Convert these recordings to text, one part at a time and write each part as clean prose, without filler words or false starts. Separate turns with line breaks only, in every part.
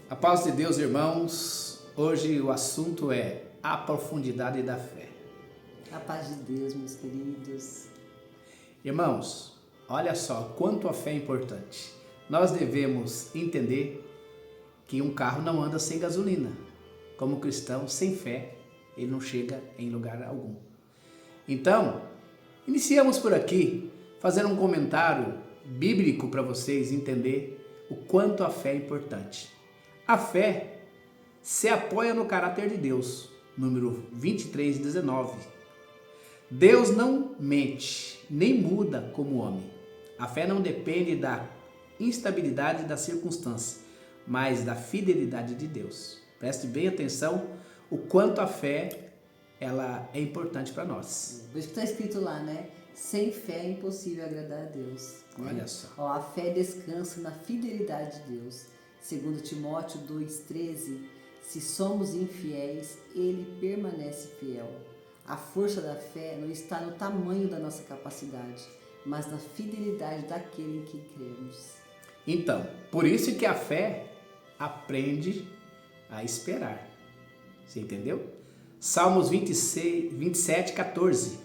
A paz de Deus, irmãos. Hoje o assunto é a profundidade da fé.
A paz de Deus, meus queridos.
Irmãos, olha só quanto a fé é importante. Nós devemos entender que um carro não anda sem gasolina. Como cristão, sem fé, ele não chega em lugar algum. Então, iniciamos por aqui, fazendo um comentário bíblico para vocês entenderem o quanto a fé é importante. A fé se apoia no caráter de Deus, número 23:19. Deus não mente, nem muda como homem. A fé não depende da instabilidade da circunstância, mas da fidelidade de Deus. Preste bem atenção o quanto a fé ela é importante para nós.
Por isso que está escrito lá, né? Sem fé é impossível agradar a Deus. Né?
Olha só.
A fé descansa na fidelidade de Deus. Segundo Timóteo 2,13, se somos infiéis, ele permanece fiel. A força da fé não está no tamanho da nossa capacidade, mas na fidelidade daquele em quem cremos.
Então, por isso que a fé aprende a esperar. Você entendeu? Salmos 27:14.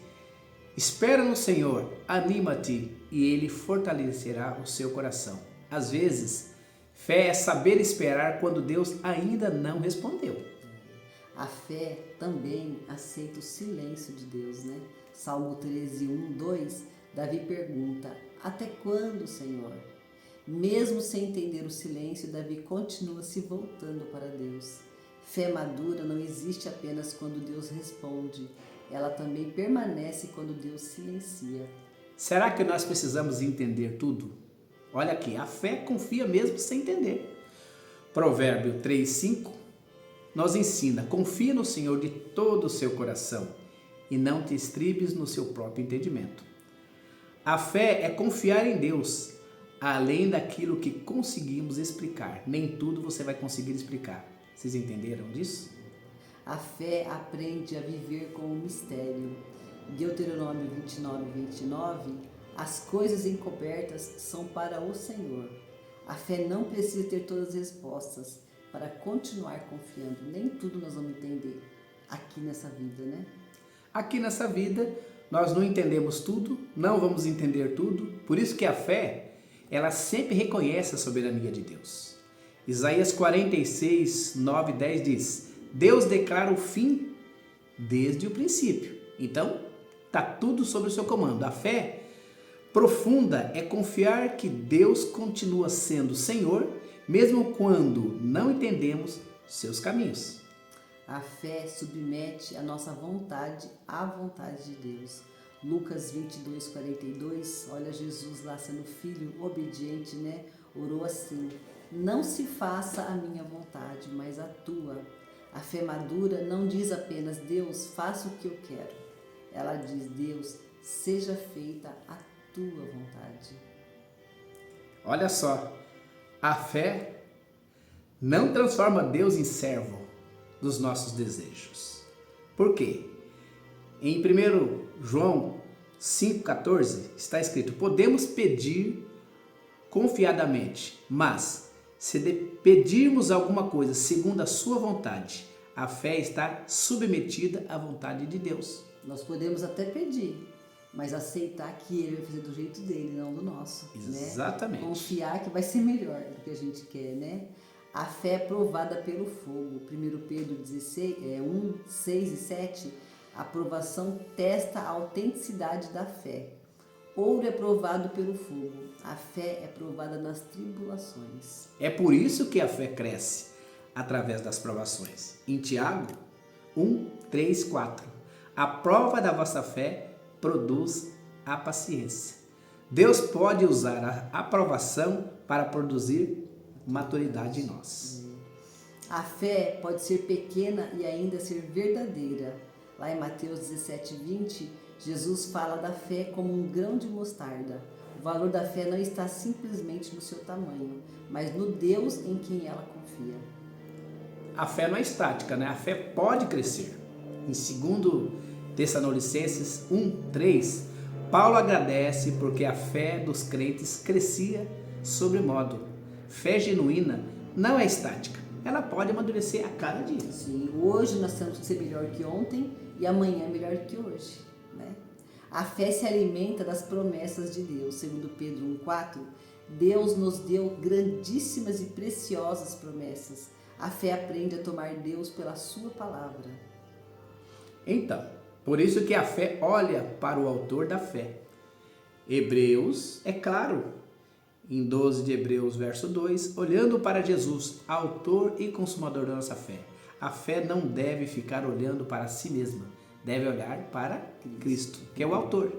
Espera no Senhor, anima-te e Ele fortalecerá o seu coração. Às vezes, fé é saber esperar quando Deus ainda não respondeu.
A fé também aceita o silêncio de Deus, né? Salmo 13:1, 2, Davi pergunta, até quando, Senhor? Mesmo sem entender o silêncio, Davi continua se voltando para Deus. Fé madura não existe apenas quando Deus responde, ela também permanece quando Deus silencia.
Será que nós precisamos entender tudo? Olha aqui, a fé confia mesmo sem entender. Provérbio 3:5 nos ensina, confia no Senhor de todo o seu coração e não te estribes no seu próprio entendimento. A fé é confiar em Deus, além daquilo que conseguimos explicar. Nem tudo você vai conseguir explicar. Vocês entenderam disso?
A fé aprende a viver com o mistério. Deuteronômio 29:29, as coisas encobertas são para o Senhor. A fé não precisa ter todas as respostas para continuar confiando. Nem tudo nós vamos entender aqui nessa vida, né?
Aqui nessa vida, nós não entendemos tudo, não vamos entender tudo. Por isso que a fé, ela sempre reconhece a soberania de Deus. Isaías 46:9-10 diz, Deus declara o fim desde o princípio. Então, está tudo sob o seu comando. A fé profunda é confiar que Deus continua sendo Senhor, mesmo quando não entendemos seus caminhos.
A fé submete a nossa vontade à vontade de Deus. Lucas 22:42, olha Jesus lá sendo filho obediente, né? Orou assim, não se faça a minha vontade, mas a tua. A fé madura não diz apenas, Deus, faça o que eu quero. Ela diz, Deus, seja feita a tua vontade.
Olha só, a fé não transforma Deus em servo dos nossos desejos. Por quê? Em 1 João 5,14 está escrito, podemos pedir confiadamente, mas se pedirmos alguma coisa segundo a sua vontade, a fé está submetida à vontade de Deus.
Nós podemos até pedir, mas aceitar que Ele vai fazer do jeito dele, não do nosso.
Exatamente.
Né? Confiar que vai ser melhor do que a gente quer, né? A fé é provada pelo fogo. 1 Pedro 1, 6 e 7, a provação testa a autenticidade da fé. Ouro é provado pelo fogo, a fé é provada nas tribulações.
É por isso que a fé cresce, através das provações. Em Tiago 1:3-4, a prova da vossa fé produz a paciência. Deus pode usar a aprovação para produzir maturidade em nós.
A fé pode ser pequena e ainda ser verdadeira. Lá em Mateus 17:20, Jesus fala da fé como um grão de mostarda. O valor da fé não está simplesmente no seu tamanho, mas no Deus em quem ela confia.
A fé não é estática, né? A fé pode crescer. Em 2 Tessalonicenses 1:3, Paulo agradece porque a fé dos crentes crescia sobremodo. Fé genuína não é estática, ela pode amadurecer a cada dia.
Sim, hoje nós temos que ser melhor que ontem e amanhã melhor que hoje, né? A fé se alimenta das promessas de Deus. Segundo Pedro 1,4, Deus nos deu grandíssimas e preciosas promessas. A fé aprende a tomar Deus pela sua palavra.
Então, por isso que a fé olha para o autor da fé. Hebreus, é claro, em 12 de Hebreus, verso 2, olhando para Jesus, autor e consumador da nossa fé. A fé não deve ficar olhando para si mesma, deve olhar para Cristo, que é o autor.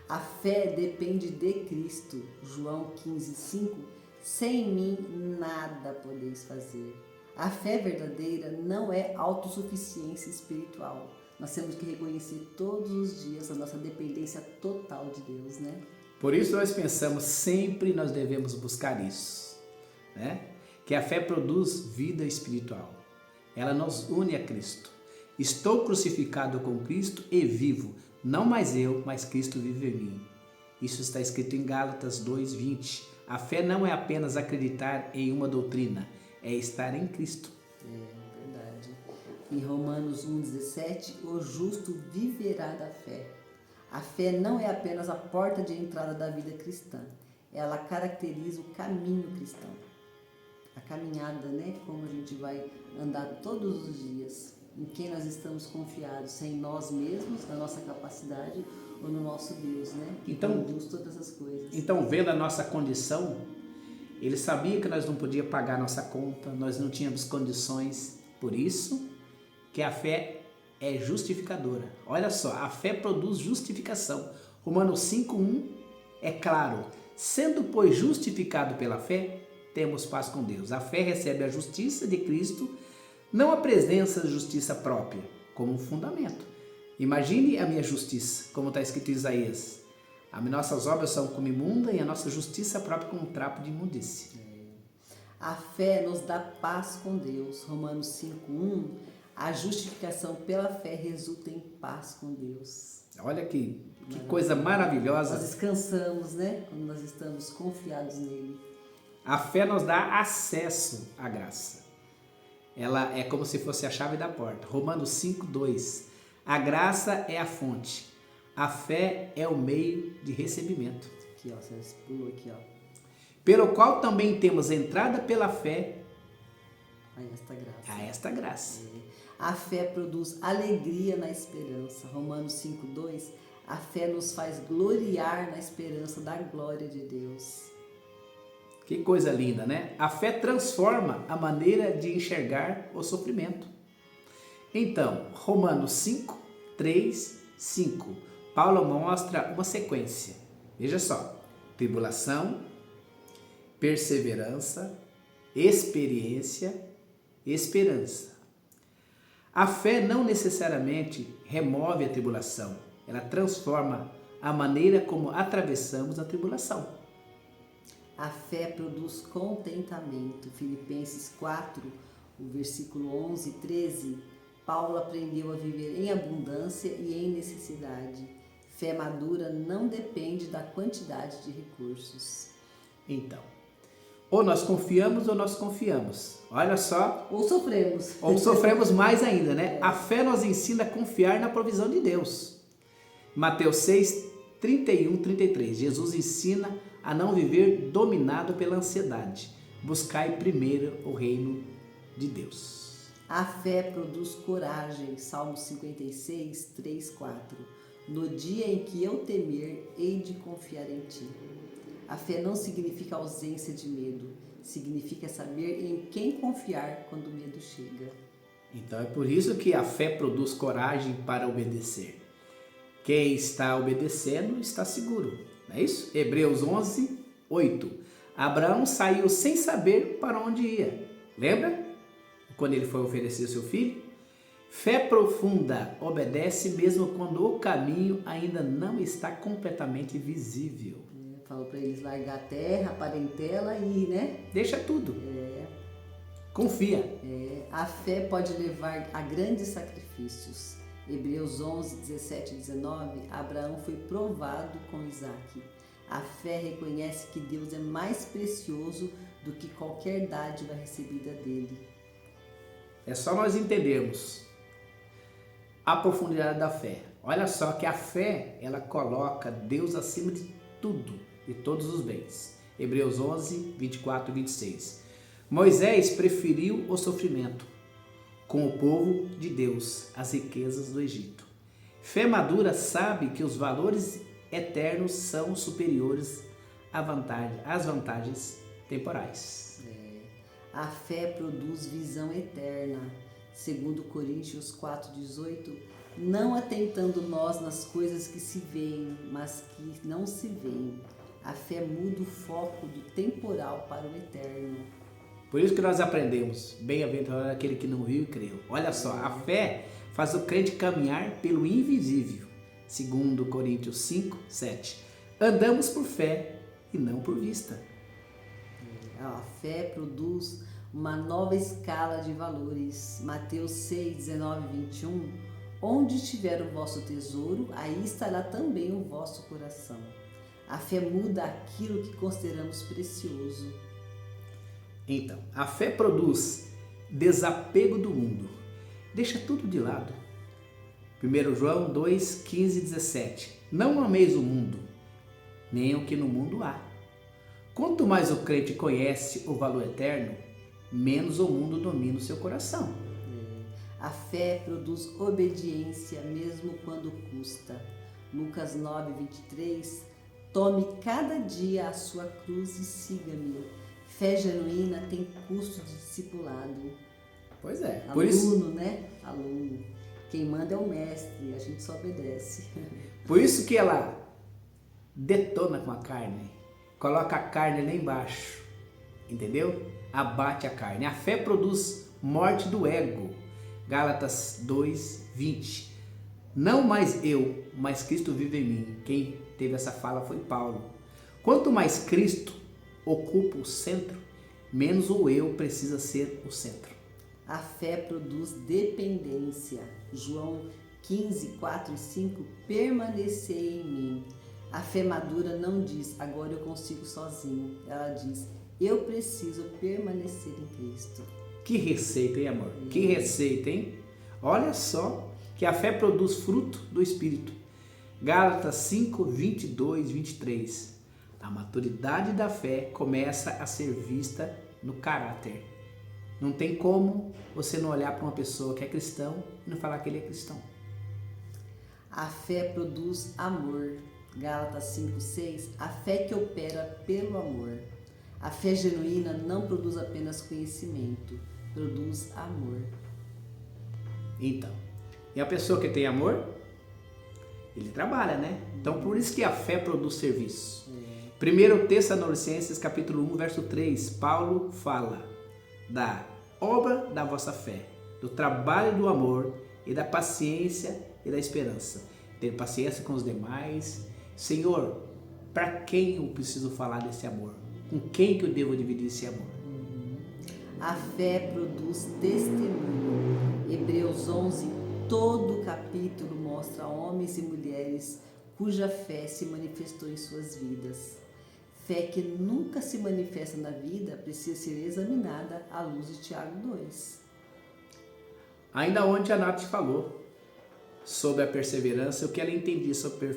A fé depende de Cristo. João 15,5, sem mim nada podeis fazer. A fé verdadeira não é autossuficiência espiritual. Nós temos que reconhecer todos os dias a nossa dependência total de Deus, né?
Por isso nós pensamos, sempre nós devemos buscar isso, né? Que a fé produz vida espiritual. Ela nos une a Cristo. Estou crucificado com Cristo e vivo. Não mais eu, mas Cristo vive em mim. Isso está escrito em Gálatas 2,20. A fé não é apenas acreditar em uma doutrina, é estar em Cristo.
É verdade. Em Romanos 1,17, o justo viverá da fé. A fé não é apenas a porta de entrada da vida cristã. Ela caracteriza o caminho cristão. A caminhada, né? Como a gente vai andar todos os dias. Em quem nós estamos confiados, em nós mesmos, na nossa capacidade ou no nosso Deus, né? Que conduz todas as coisas.
Então, vendo a nossa condição, ele sabia que nós não podíamos pagar a nossa conta, nós não tínhamos condições. Por isso que a fé é justificadora. Olha só, a fé produz justificação. Romanos 5,1 é claro. Sendo, pois, justificado pela fé, temos paz com Deus. A fé recebe a justiça de Cristo, não a presença de justiça própria, como fundamento. Imagine a minha justiça, como está escrito em Isaías. As nossas obras são como imunda e a nossa justiça própria como um trapo de imundícia.
A fé nos dá paz com Deus. Romanos 5,1, a justificação pela fé resulta em paz com Deus.
Olha que coisa maravilhosa.
Nós descansamos, né? Quando nós estamos confiados nele.
A fé nos dá acesso à graça. Ela é como se fosse a chave da porta. Romanos 5,2. A graça é a fonte. A fé é o meio de recebimento.
Aqui, ó, você pulou aqui, ó.
Pelo qual também temos entrada pela fé
a esta graça.
É.
A fé produz alegria na esperança. Romanos 5,2. A fé nos faz gloriar na esperança da glória de Deus.
Que coisa linda, né? A fé transforma a maneira de enxergar o sofrimento. Então, Romanos 5, 3, 5. Paulo mostra uma sequência. Veja só. Tribulação, perseverança, experiência, esperança. A fé não necessariamente remove a tribulação. Ela transforma a maneira como atravessamos a tribulação.
A fé produz contentamento. Filipenses 4, o versículo 11 e 13. Paulo aprendeu a viver em abundância e em necessidade. Fé madura não depende da quantidade de recursos.
Então, ou nós confiamos ou nós confiamos. Olha só.
Ou sofremos.
Ou sofremos mais ainda, né? A fé nos ensina a confiar na provisão de Deus. Mateus 6, 31, 33. Jesus ensina a não viver dominado pela ansiedade. Buscai primeiro o reino de Deus.
A fé produz coragem. Salmo 56, 3, 4. No dia em que eu temer, hei de confiar em ti. A fé não significa ausência de medo. Significa saber em quem confiar quando o medo chega.
Então é por isso que a fé produz coragem para obedecer. Quem está obedecendo está seguro. Não é isso? Hebreus 11, 8. Abraão saiu sem saber para onde ia. Lembra? Quando ele foi oferecer seu filho? Fé profunda obedece mesmo quando o caminho ainda não está completamente visível.
Falou para eles largar a terra, a parentela e, né?
Deixa tudo. Confia.
A fé pode levar a grandes sacrifícios. Hebreus 11, 17 e 19, Abraão foi provado com Isaque. A fé reconhece que Deus é mais precioso do que qualquer dádiva recebida dele.
É só nós entendermos a profundidade da fé. Olha só que a fé, ela coloca Deus acima de tudo e todos os bens. Hebreus 11, 24 e 26. Moisés preferiu o sofrimento com o povo de Deus, as riquezas do Egito. Fé madura sabe que os valores eternos são superiores às vantagens temporais.
A fé produz visão eterna. Segundo Coríntios 4,18, não atentando nós nas coisas que se veem, mas que não se veem. A fé muda o foco do temporal para o eterno.
Por isso que nós aprendemos, bem-aventurado aquele que não viu e creu. Olha só, a fé faz o crente caminhar pelo invisível. Segundo Coríntios 5, 7. Andamos por fé e não por vista.
A fé produz uma nova escala de valores. Mateus 6, 19 e 21. Onde estiver o vosso tesouro, aí estará também o vosso coração. A fé muda aquilo que consideramos precioso.
Então, a fé produz desapego do mundo. Deixa tudo de lado. 1 João 2, 15 e 17. Não ameis o mundo, nem o que no mundo há. Quanto mais o crente conhece o valor eterno, menos o mundo domina o seu coração.
A fé produz obediência mesmo quando custa. Lucas 9, 23. Tome cada dia a sua cruz e siga-me. Fé genuína tem custo de discipulado.
Pois é.
Aluno,
Por isso,
né? Aluno. Quem manda é o mestre, a gente só obedece.
por isso que ela detona com a carne, coloca a carne lá embaixo, entendeu? Abate a carne. A fé produz morte do ego. Gálatas 2, 20. Não mais eu, mas Cristo vive em mim. Quem teve essa fala foi Paulo. Quanto mais Cristo ocupa o centro, menos o eu precisa ser o centro.
A fé produz dependência. João 15, 4 e 5. Permanecei em mim. A fé madura não diz, agora eu consigo sozinho. Ela diz, eu preciso permanecer em Cristo.
Que receita, hein, amor? Que receita, hein? Olha só que a fé produz fruto do Espírito. Gálatas 5, 22, 23. A maturidade da fé começa a ser vista no caráter. Não tem como você não olhar para uma pessoa que é cristão e não falar que ele é cristão.
A fé produz amor. Gálatas 5, 6. A fé que opera pelo amor. A fé genuína não produz apenas conhecimento, produz amor.
Então, e a pessoa que tem amor, ele trabalha, né? Então, por isso que a fé produz serviço. 1 Tessalonicenses capítulo 1, verso 3, Paulo fala da obra da vossa fé, do trabalho do amor e da paciência e da esperança. Ter paciência com os demais. Senhor, para quem eu preciso falar desse amor? Com quem que eu devo dividir esse amor?
A fé produz testemunho. Hebreus 11, todo o capítulo mostra homens e mulheres cuja fé se manifestou em suas vidas. Fé que nunca se manifesta na vida precisa ser examinada à luz de Tiago 2.
Ainda ontem a Nath falou sobre a perseverança, o que ela entendia sobre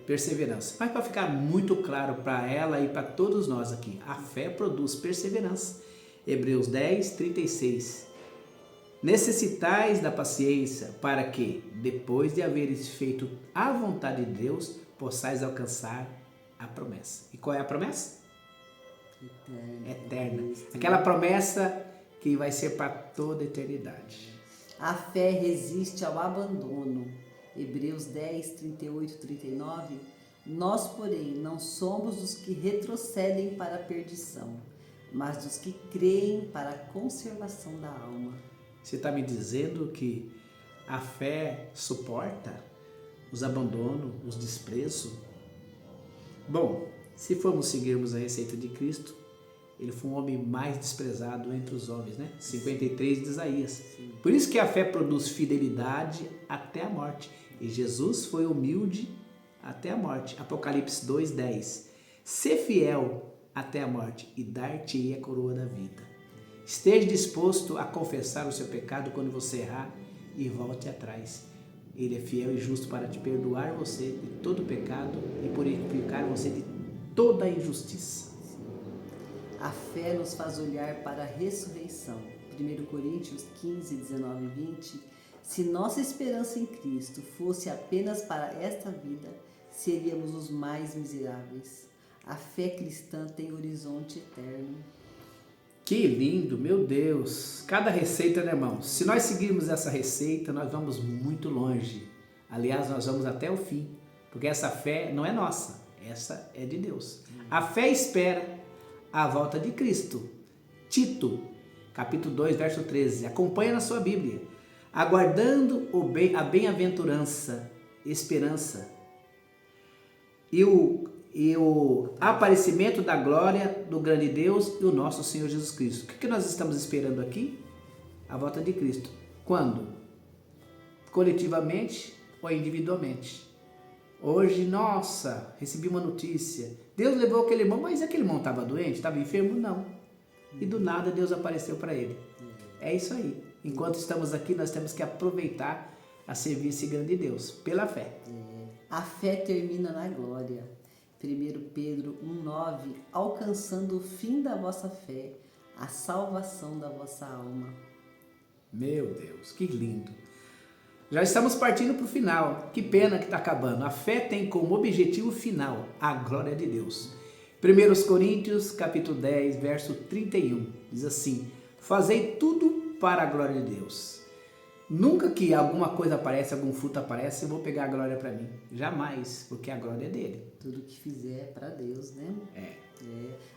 perseverança. Mas para ficar muito claro para ela e para todos nós aqui, a fé produz perseverança. Hebreus 10, 36. Necessitais da paciência para que, depois de haveres feito a vontade de Deus, possais alcançar a promessa. E qual é a promessa? Eterna. Aquela promessa que vai ser para toda a eternidade.
A fé resiste ao abandono. Hebreus 10, 38 e 39. Nós, porém, não somos os que retrocedem para a perdição, mas dos que creem para a conservação da alma.
Você está me dizendo que a fé suporta os abandonos, os desprezos? Bom, se formos seguirmos a receita de Cristo, ele foi um homem mais desprezado entre os homens, né? 53 de Isaías. Sim. Por isso que a fé produz fidelidade até a morte. E Jesus foi humilde até a morte. Apocalipse 2:10. Ser fiel até a morte e dar-te-ei a coroa da vida. Esteja disposto a confessar o seu pecado quando você errar e volte atrás. Ele é fiel e justo para te perdoar você de todo pecado e purificar você de toda injustiça.
A fé nos faz olhar para a ressurreição. 1 Coríntios 15, 19 e 20. Se nossa esperança em Cristo fosse apenas para esta vida, seríamos os mais miseráveis. A fé cristã tem horizonte eterno.
Que lindo, meu Deus! Cada receita, né, irmão? Se nós seguirmos essa receita, nós vamos muito longe. Aliás, nós vamos até o fim, porque essa fé não é nossa, essa é de Deus. A fé espera a volta de Cristo. Tito, capítulo 2, verso 13. Acompanha na sua Bíblia. Aguardando a bem-aventurança, esperança e o aparecimento da glória do grande Deus e o nosso Senhor Jesus Cristo. O que nós estamos esperando aqui? A volta de Cristo. Quando? Coletivamente ou individualmente? Hoje, nossa, recebi uma notícia. Deus levou aquele irmão, mas aquele irmão estava doente? Estava enfermo? Não. E do nada Deus apareceu para ele. É isso aí. Enquanto estamos aqui, nós temos que aproveitar a servir esse grande Deus, pela fé.
A fé termina na glória. 1 Pedro 1,9. Alcançando o fim da vossa fé, a salvação da vossa alma.
Meu Deus, que lindo. Já estamos partindo para o final. Que pena que está acabando. A fé tem como objetivo final a glória de Deus. 1 Coríntios, capítulo 10, verso 31. Diz assim: fazei tudo para a glória de Deus. Nunca que alguma coisa aparece, algum fruto aparece, eu vou pegar a glória para mim. Jamais, porque a glória é dele.
Tudo que fizer é para Deus, né?
É.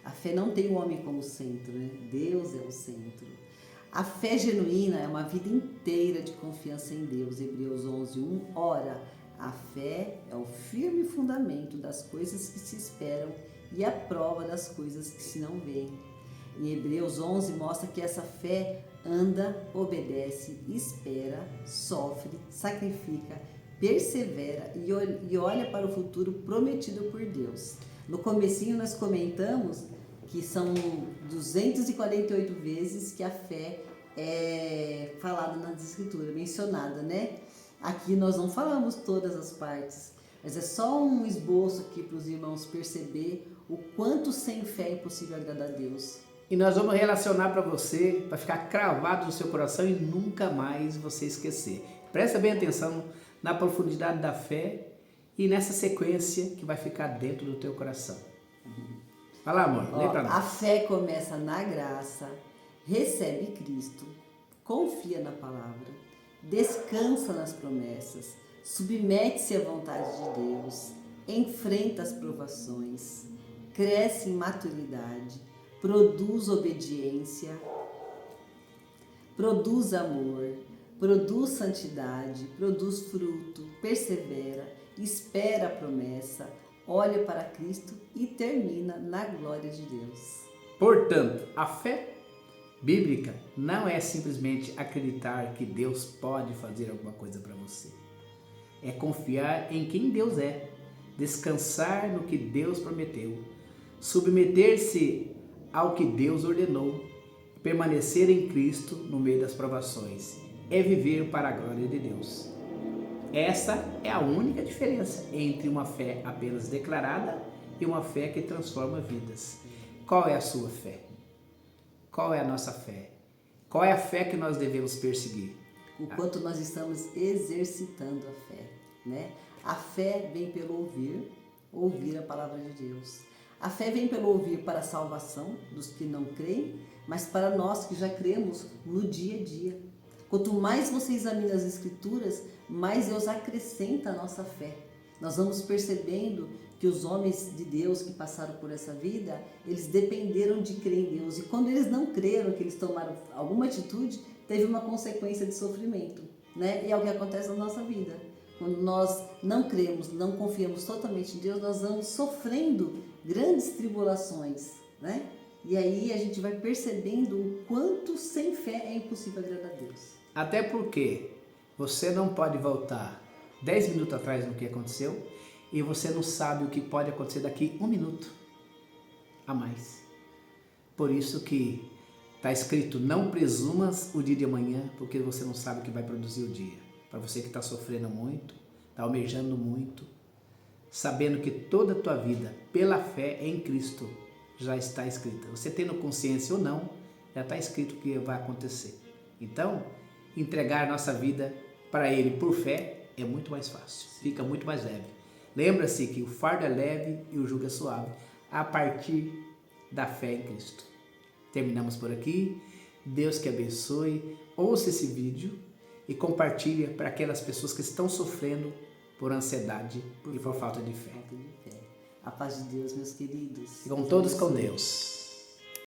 A fé não tem o homem como centro, né? Deus é o centro. A fé genuína é uma vida inteira de confiança em Deus. Hebreus 11:1. Ora, a fé é o firme fundamento das coisas que se esperam e a prova das coisas que se não veem. Em Hebreus 11 mostra que essa fé anda, obedece, espera, sofre, sacrifica, persevera e olha para o futuro prometido por Deus. No comecinho nós comentamos que são 248 vezes que a fé é falada nas escrituras, mencionada, né? Aqui nós não falamos todas as partes, mas é só um esboço aqui para os irmãos perceber o quanto sem fé é impossível agradar a Deus.
E nós vamos relacionar para você, para ficar cravado no seu coração e nunca mais você esquecer. Presta bem atenção na profundidade da fé e nessa sequência que vai ficar dentro do teu coração. Vai lá, amor, lê para nós.
A fé começa na graça, recebe Cristo, confia na palavra, descansa nas promessas, submete-se à vontade de Deus, enfrenta as provações, cresce em maturidade, produz obediência, produz amor, produz santidade, produz fruto, persevera, espera a promessa, olha para Cristo e termina na glória de Deus.
Portanto, a fé bíblica não é simplesmente acreditar que Deus pode fazer alguma coisa para você. É confiar em quem Deus é, descansar no que Deus prometeu, submeter-se ao que Deus ordenou, permanecer em Cristo no meio das provações. É viver para a glória de Deus. Essa é a única diferença entre uma fé apenas declarada e uma fé que transforma vidas. Qual é a sua fé? Qual é a nossa fé? Qual é a fé que nós devemos perseguir?
O quanto nós estamos exercitando a fé, né? A fé vem pelo ouvir a palavra de Deus. A fé vem pelo ouvir para a salvação dos que não creem, mas para nós que já cremos no dia a dia. Quanto mais você examina as Escrituras, mais Deus acrescenta a nossa fé. Nós vamos percebendo que os homens de Deus que passaram por essa vida, eles dependeram de crer em Deus. E quando eles não creram, que eles tomaram alguma atitude, teve uma consequência de sofrimento, né? E é o que acontece na nossa vida. Quando nós não cremos, não confiamos totalmente em Deus, nós vamos sofrendo grandes tribulações, né? E aí a gente vai percebendo o quanto sem fé é impossível agradar a Deus.
Até porque você não pode voltar 10 minutos atrás no que aconteceu e você não sabe o que pode acontecer daqui 1 minuto. a mais. Por isso que está escrito, não presumas o dia de amanhã, porque você não sabe o que vai produzir o dia. Para você que está sofrendo muito, está almejando muito, sabendo que toda a tua vida, pela fé em Cristo, já está escrita. Você tendo consciência ou não, já está escrito o que vai acontecer. Então, entregar nossa vida para Ele por fé é muito mais fácil, fica muito mais leve. Lembra-se que o fardo é leve e o jugo é suave, a partir da fé em Cristo. Terminamos por aqui. Deus que abençoe. Ouça esse vídeo e compartilhe para aquelas pessoas que estão sofrendo por ansiedade e por falta de fé.
A paz de Deus, meus queridos.
Ficam todos com Deus.